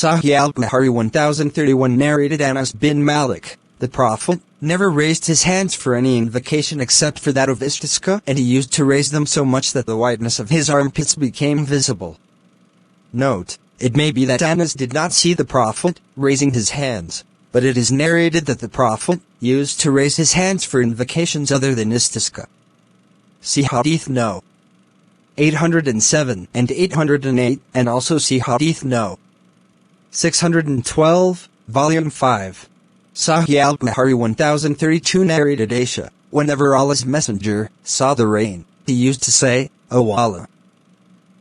Sahih Al-Bukhari 1031 narrated Anas bin Malik, the Prophet never raised his hands for any invocation except for that of istisqa, and he used to raise them so much that the whiteness of his armpits became visible. Note, it may be that Anas did not see the Prophet raising his hands, but it is narrated that the Prophet used to raise his hands for invocations other than istisqa. See Hadith No. 807 and 808, and also see Hadith No. 612, Volume 5. Sahih Al-Bukhari 1032 narrated Aisha, whenever Allah's Messenger saw the rain, he used to say, O Allah,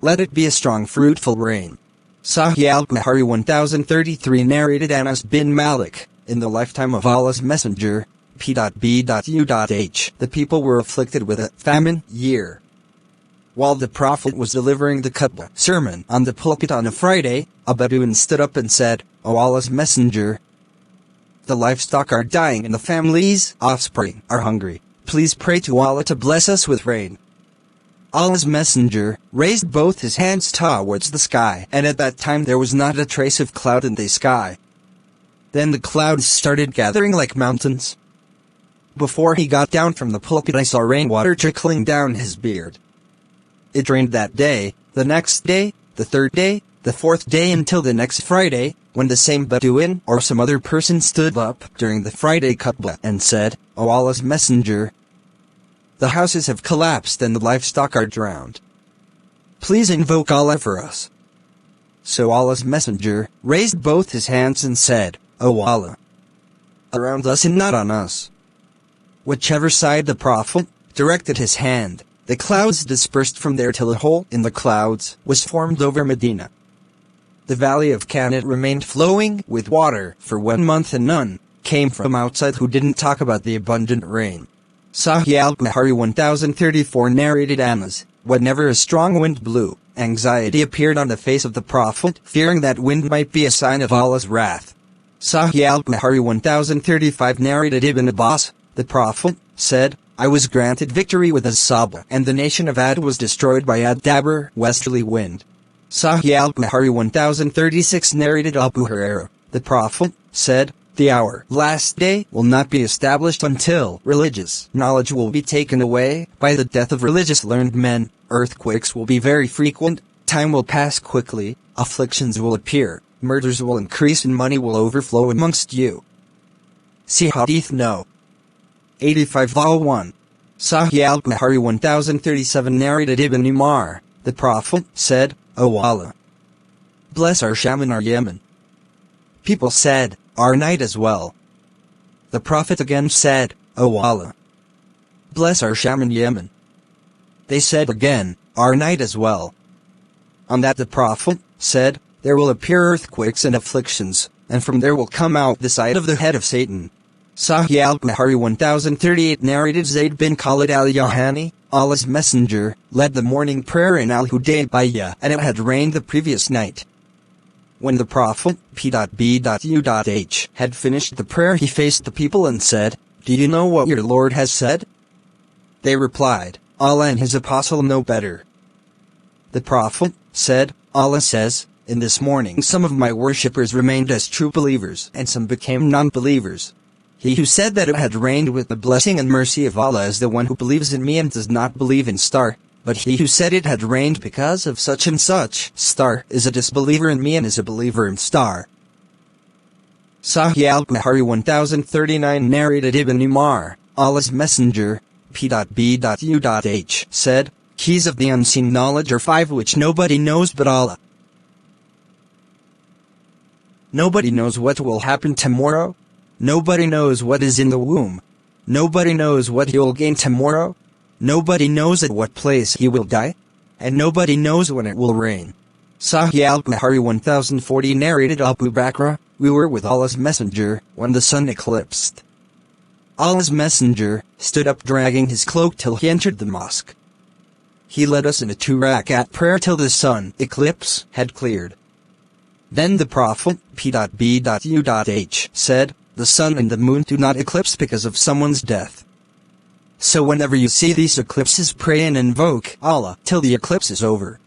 let it be a strong fruitful rain. Sahih Al-Bukhari 1033 narrated Anas bin Malik, in the lifetime of Allah's Messenger, p.b.u.h, the people were afflicted with a famine year. While the Prophet was delivering the khutbah sermon on the pulpit on a Friday, a Bedouin stood up and said, O Allah's Messenger, the livestock are dying and the family's offspring are hungry. Please pray to Allah to bless us with rain. Allah's Messenger raised both his hands towards the sky, and at that time there was not a trace of cloud in the sky. Then the clouds started gathering like mountains. Before he got down from the pulpit, I saw rainwater trickling down his beard. It rained that day, the next day, the third day, the fourth day, until the next Friday, when the same Bedouin or some other person stood up during the Friday khutbah and said, O Allah's Messenger, the houses have collapsed and the livestock are drowned. Please invoke Allah for us. So Allah's Messenger raised both his hands and said, O Allah, around us and not on us. Whichever side the Prophet directed his hand, the clouds dispersed from there till a hole in the clouds was formed over Medina. The valley of Qanat remained flowing with water for 1 month, and none came from outside who didn't talk about the abundant rain. Sahih Al-Bukhari 1034 narrated Anas, whenever a strong wind blew, anxiety appeared on the face of the Prophet, fearing that wind might be a sign of Allah's wrath. Sahih Al-Bukhari 1035 narrated Ibn Abbas, the Prophet said, I was granted victory with As-Saba, and the nation of Ad was destroyed by Ad-Dabur, westerly wind. Sahih Al-Bukhari 1036 narrated Abu Hurairah, the Prophet said, the hour, last day, will not be established until religious knowledge will be taken away by the death of religious learned men, earthquakes will be very frequent, time will pass quickly, afflictions will appear, murders will increase and money will overflow amongst you. See Hadith No. 85 Vol 1. Sahih Al-Bukhari 1037 narrated Ibn Umar, the Prophet said, O Allah, bless our Sham and our Yemen. People said, our night as well. The Prophet again said, O Allah, bless our Sham and Yemen. They said again, our night as well. On that the Prophet said, there will appear earthquakes and afflictions, and from there will come out the side of the head of Satan. Sahih Al-Bukhari 1038 narrated Zayd bin Khalid al-Yahani, Allah's Messenger, led the morning prayer in Al-Hudaybiyah, and it had rained the previous night. When the Prophet, p.b.u.h, had finished the prayer, he faced the people and said, Do you know what your Lord has said? They replied, Allah and His Apostle know better. The Prophet said, Allah says, in this morning some of my worshippers remained as true believers, and some became non-believers. He who said that it had rained with the blessing and mercy of Allah is the one who believes in me and does not believe in star. But he who said it had rained because of such and such star is a disbeliever in me and is a believer in star. Sahih Al-Bukhari 1039 narrated Ibn Umar, Allah's Messenger, p.b.u.h, said, Keys of the unseen knowledge are 5 which nobody knows but Allah. Nobody knows what will happen tomorrow. Nobody knows what is in the womb. Nobody knows what he will gain tomorrow. Nobody knows at what place he will die. And nobody knows when it will rain. Sahih Al-Bukhari 1040 narrated Abu Bakr, we were with Allah's Messenger when the sun eclipsed. Allah's Messenger stood up dragging his cloak till he entered the mosque. He led us in a 2-rakat prayer till the sun eclipse had cleared. Then the Prophet, p.b.u.h, said, the sun and the moon do not eclipse because of someone's death. So whenever you see these eclipses, pray and invoke Allah till the eclipse is over.